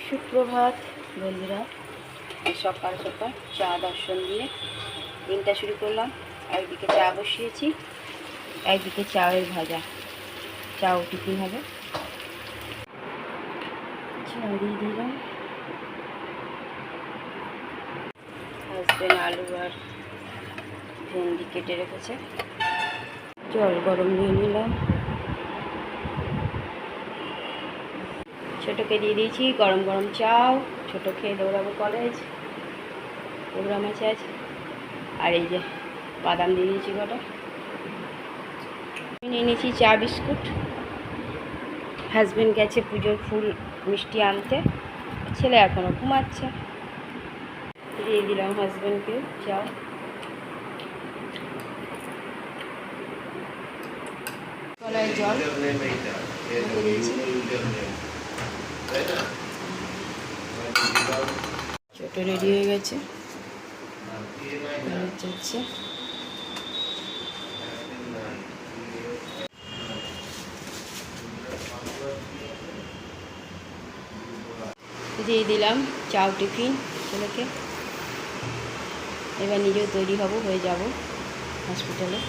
সুপ্রভাত বন্ধুরা। সকাল সকাল চা দর্শন দিয়ে দিনটা শুরু করলাম। একদিকে চা বসিয়েছি, একদিকে চায়ের ভাজা, চাও টিফিন হবে। চা দিয়ে দিলাম। হাজবেন্ড আলু আর ভেন্ডি কেটে রেখেছে। জল গরম দিয়ে নিলাম। ছোটোকে দিয়ে দিয়েছি গরম গরম চাও। ছোটো খেয়ে দৌড়াবো কলেজ, প্রোগ্রাম আছে আজ। আর এই যে বাদাম দিয়ে দিয়েছি কটা। নিয়ে নিয়েছি চা বিস্কুট। হাজবেন্ড গেছে পুজোর ফুল মিষ্টি আনতে, ছেলে এখনও ঘুমাচ্ছে। দিয়ে দিলাম হাজবেন্ডকেও চা। কলায় জল ছোটো রেডি হয়ে গেছে, চলছে। দিয়ে দিলাম চাও টিফিন ছেলেকে। এবার নিজেও তৈরি হব, হয়ে যাব হসপিটালে।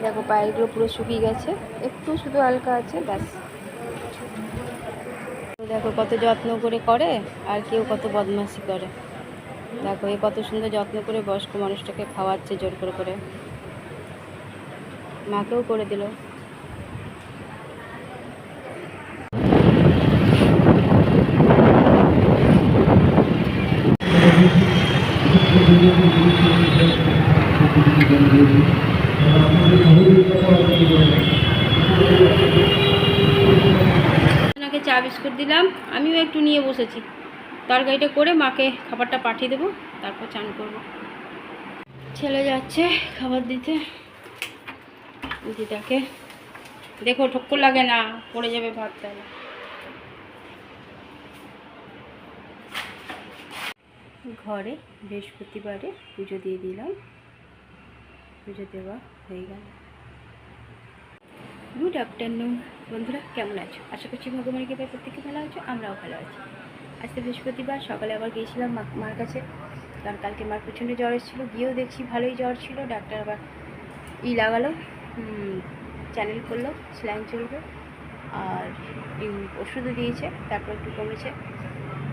দেখো পায়েরগুলো পুরো শুকিয়ে গেছে, একটু শুধু হালকা আছে, ব্যাস। দেখো কত যত্ন করে আর কেউ কত বদমাশি করে। দেখো এ কত সুন্দর যত্ন করে বয়স্ক মানুষটাকে খাওয়াচ্ছে জোর করে। মাকেও করে দিল। ওনাকে চা বিস্কুট দিলাম, আমিও একটু নিয়ে বসেছি। তরকারিটা করে মাকে খাবারটা পাঠিয়ে দেবো, তারপর চান করব। ছেলে যাচ্ছে খাবার দিতে। দিদাকে দেখো ঠক্কর লাগে না, পড়ে যাবে ভাত। তাহলে ঘরে বৃহস্পতিবারে পুজো দিয়ে দিলাম, পুজো দেওয়া হয়ে গেল। গুড আফটারনুন বন্ধুরা, কেমন আছো? আশা করছি ভগবানের কৃপায় প্রত্যেকে ভালো আছো, আমরাও ভালো আছি। আজকে বৃহস্পতিবার, সকালে আবার গিয়েছিলাম মার কাছে, কারণ কালকে মার প্রচণ্ড জ্বর এসেছিলো। গিয়েও দেখছি ভালোই জ্বর ছিল। ডাক্তার আবার লাগালো, চ্যানেল করলো, স্যালাইন চলবে, আর ওষুধও দিয়েছে, তারপর একটু কমেছে।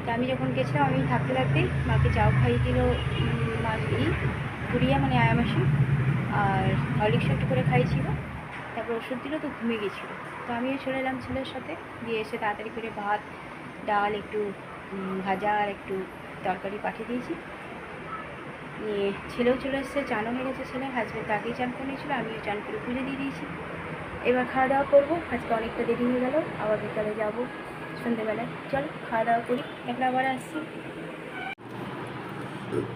তা আমি যখন গেছিলাম, আমি থাকতেই মাকে চাও খাইয়ে দিল গুড়িয়া, মানে আয়ামাসি, আর হরলিক্স একটু করে খাইয়েছিল। তারপর ওষুধ দিল, তো ঘুমিয়ে গেছিলো। তো আমিও চলে এলাম ছেলের সাথে। দিয়ে এসে তাড়াতাড়ি করে ভাত, ডাল, একটু ভাজা আর একটু তরকারি পাঠিয়ে দিয়েছি। নিয়ে ছেলেও চলে এসেছে, চানও হয়ে গেছে ছেলে। হাজবেন্ড তাকেই চান করে নিয়েছিলো, আমিও চান করে পুজো দিয়ে দিয়েছি। এবার খাওয়া দাওয়া করবো। আজকে অনেকটা দেরি হয়ে গেল, আবার বিকালে যাবো সন্ধ্যেবেলায়। চলো খাওয়া দাওয়া করি, এখন আবার আসছি।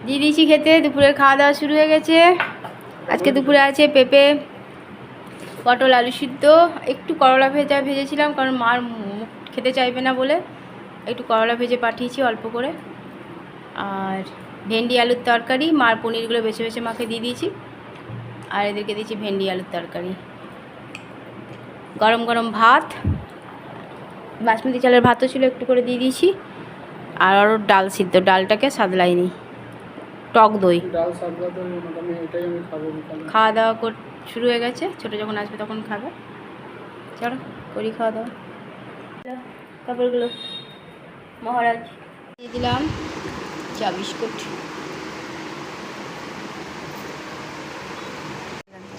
দিয়ে দিয়েছি খেতে। দুপুরের খাওয়া দাওয়া শুরু হয়ে গেছে। আজকে দুপুরে আছে পেঁপে, পটল, আলু সিদ্ধ, একটু করলা ভেজেছিলাম, কারণ মার মুখ খেতে চাইবে না বলে একটু করলা ভেজে পাঠিয়েছি অল্প করে। আর ভেন্ডি আলুর তরকারি, মার পনিরগুলো বেছে বেছে মাকে দিয়ে দিয়েছি, আর এদেরকে দিয়েছি ভেন্ডি আলুর তরকারি। গরম গরম ভাত, বাসমতি চালের ভাতও ছিল, একটু করে দিয়ে দিয়েছি। আর আরও ডাল সিদ্ধ, ডালটাকে সাদলাইনি, টক দই। খাওয়া দাওয়া শুরু হয়ে গেছে। ছোটো যখন আসবে তখন খাবে। চলো করি খাওয়া দাওয়া। কাপড়গুলো মহারাজ দিয়ে দিলাম চা বিস্কুট।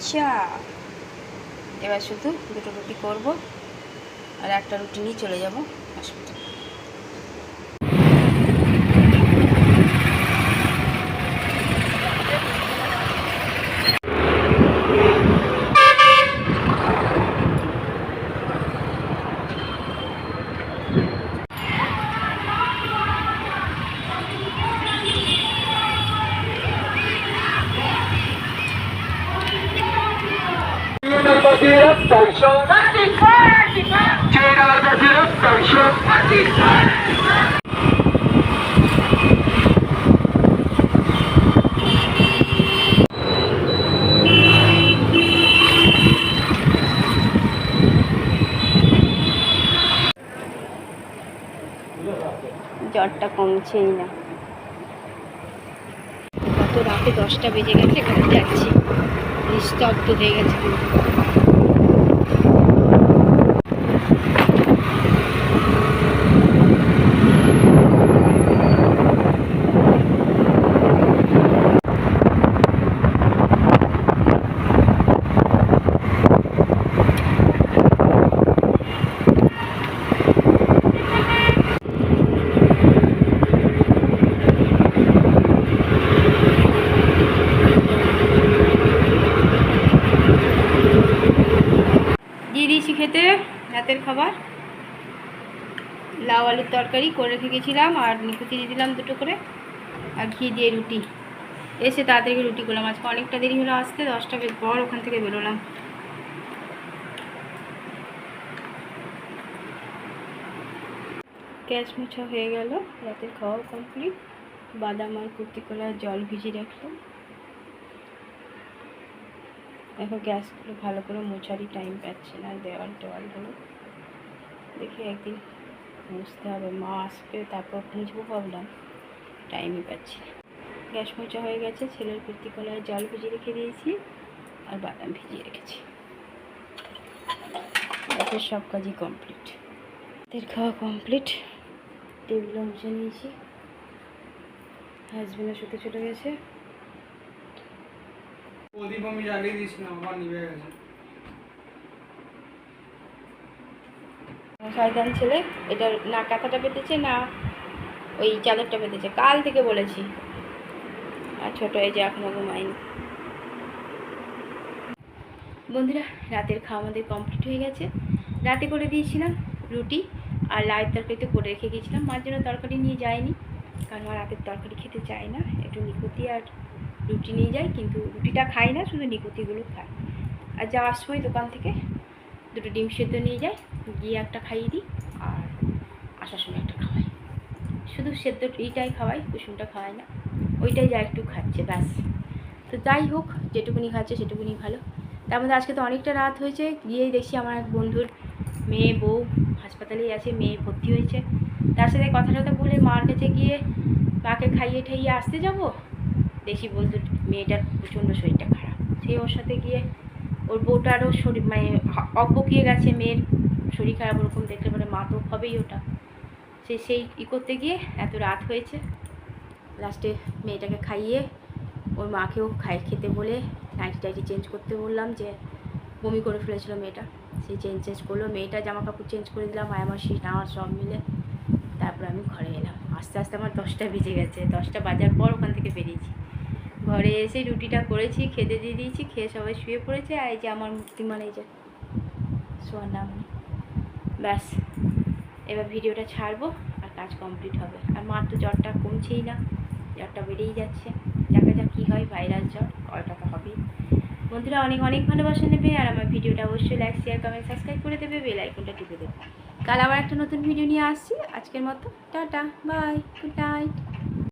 চা এবার শুধু দুটো রুটি করব আর একটা রুটি নিয়ে চলে যাব হসপিটাল। জ্বরটা কমছেই না। কত রাতে 10টা বেজে গেছে, এখানে যাচ্ছি, নিস্তব্ধ হয়ে গেছে। দিয়ে দিয়েছি খেতে রাতের খাবার, লাউ আলুর তরকারি করে রেখে গেছিলাম, আর নিকুতি দিয়ে দিলাম দুটো করে, আর ঘি দিয়ে রুটি। এসে তাড়াতাড়ি রুটি করলাম, আজকে অনেকটা দেরি হলো আসতে, 10টা পর ওখান থেকে বেরোলাম। গ্যাস মোছা হয়ে গেল, রাতের খাওয়া কমপ্লিট। বাদাম আর কুর্তি কলার জল ভিজিয়ে রাখলাম। এখন গ্যাসগুলো ভালো করে মোছারই টাইম পাচ্ছে না, দেওয়াল টেওয়ালগুলো দেখে একদিন মুছতে হবে, মা আসবে তারপর মুছবো ভাবলাম, টাইমই পাচ্ছি না। গ্যাস মোছা হয়ে গেছে, ছেলের কুর্তি কলার জল ভিজিয়ে রেখে দিয়েছি আর বাদাম ভিজিয়ে রেখেছি। রাতের সব কাজই কমপ্লিট, রাতের খাওয়া কমপ্লিট। টেবিল মুছে নিয়েছি, হাজবেন্ডের সাথে চলে গেছে। প্রদীপ আমি জ্বালিয়ে দিয়েছিলাম, আবার নিভে গেছে। শয়তান ছেলে, এটা না কাঁথাটা পেতেছে না ওই চাদরটা পেতেছে, কাল থেকে বলেছি। আর ছোট এই যে এখনো ঘুমায়নি। বন্ধুরা, রাতের খাওয়া আমাদের কমপ্লিট হয়ে গেছে। রাতে করে দিয়েছিলাম রুটি আর লাউয়ের তরকারিতে করে রেখে গিয়েছিলাম। মার জন্য তরকারি নিয়ে যায়নি, কারণ আমার রাতের তরকারি খেতে চায় না, একটু নিকুতি আর রুটি নিয়ে যায়, কিন্তু রুটিটা খাই না, শুধু নিকুতিগুলো খায়। আর যাওয়ার সময় দোকান থেকে দুটো ডিম সেদ্ধ নিয়ে যায়, গিয়ে একটা খাইয়ে দিই, আর আসার সময় একটা খাওয়াই। শুধু সেদ্ধ এইটাই খাওয়াই, কুসুমটা খাওয়াই না, ওইটাই যা একটু খাচ্ছে ব্যাস। তো যাই হোক, যেটুকুনি খাচ্ছে সেটুকুনি ভালো। তার মধ্যে আজকে তো অনেকটা রাত হয়েছে, গিয়েই দেখছি আমার এক বন্ধুর মেয়ে বউ হাসপাতালেই আছে, মেয়ে ভর্তি হয়েছে। তার সাথে কথাটা বলে মার কাছে গিয়ে মাকে খাইয়ে ঠাইয়ে আসতে যাব, দেখি বন্ধুর মেয়েটার প্রচণ্ড শরীরটা খারাপ। সেই ওর সাথে গিয়ে ওর বউটারও শরীর মানে অবকিয়ে গেছে, মেয়ের শরীর খারাপ, ওরকম দেখলে পরে মা তো হবেই ওটা। সেই করতে গিয়ে এত রাত হয়েছে। লাস্টে মেয়েটাকে খাইয়ে ওর মাকেও খেতে বলে নাইটি টাইটি চেঞ্জ করতে বললাম, যে বমি করে ফেলেছিল মেয়েটা, সেই চেঞ্জ করলো। মেয়েটা জামা কাপড় চেঞ্জ করে দিলাম, আমার সিট আমার সব মিলে। তারপর আমি ঘরে এলাম, আস্তে আস্তে আমার 10টা বেজে গেছে। 10টা বাজার পর ওখান থেকে বেরিয়েছি। ঘরে এসে রুটিটা করেছি, খেতে দিয়ে দিয়েছি, খেয়ে সবাই শুয়ে পড়েছে। আর এই যে আমার মূর্তিমান, এই যে শোয়ার নাম নেই। ব্যাস, এবার ভিডিওটা ছাড়বো আর কাজ কমপ্লিট হবে। আর মার তো জ্বরটা কমছেই না, জ্বরটা বেড়েই যাচ্ছে। দেখা যাক কী হয়, ভাইরাল জ্বর, কয়টা তো হবেই। বন্ধুরা অনেক অনেক ভালোবাসা নেবে, আর আমার ভিডিওটা অবশ্যই লাইক শেয়ার কমেন্ট সাবস্ক্রাইব করে দেবে, বেল আইকনটা টিপে দেবে। কাল আবার একটা নতুন ভিডিও নিয়ে আসছি। আজকের মতো টাটা, বাই, গুড নাইট।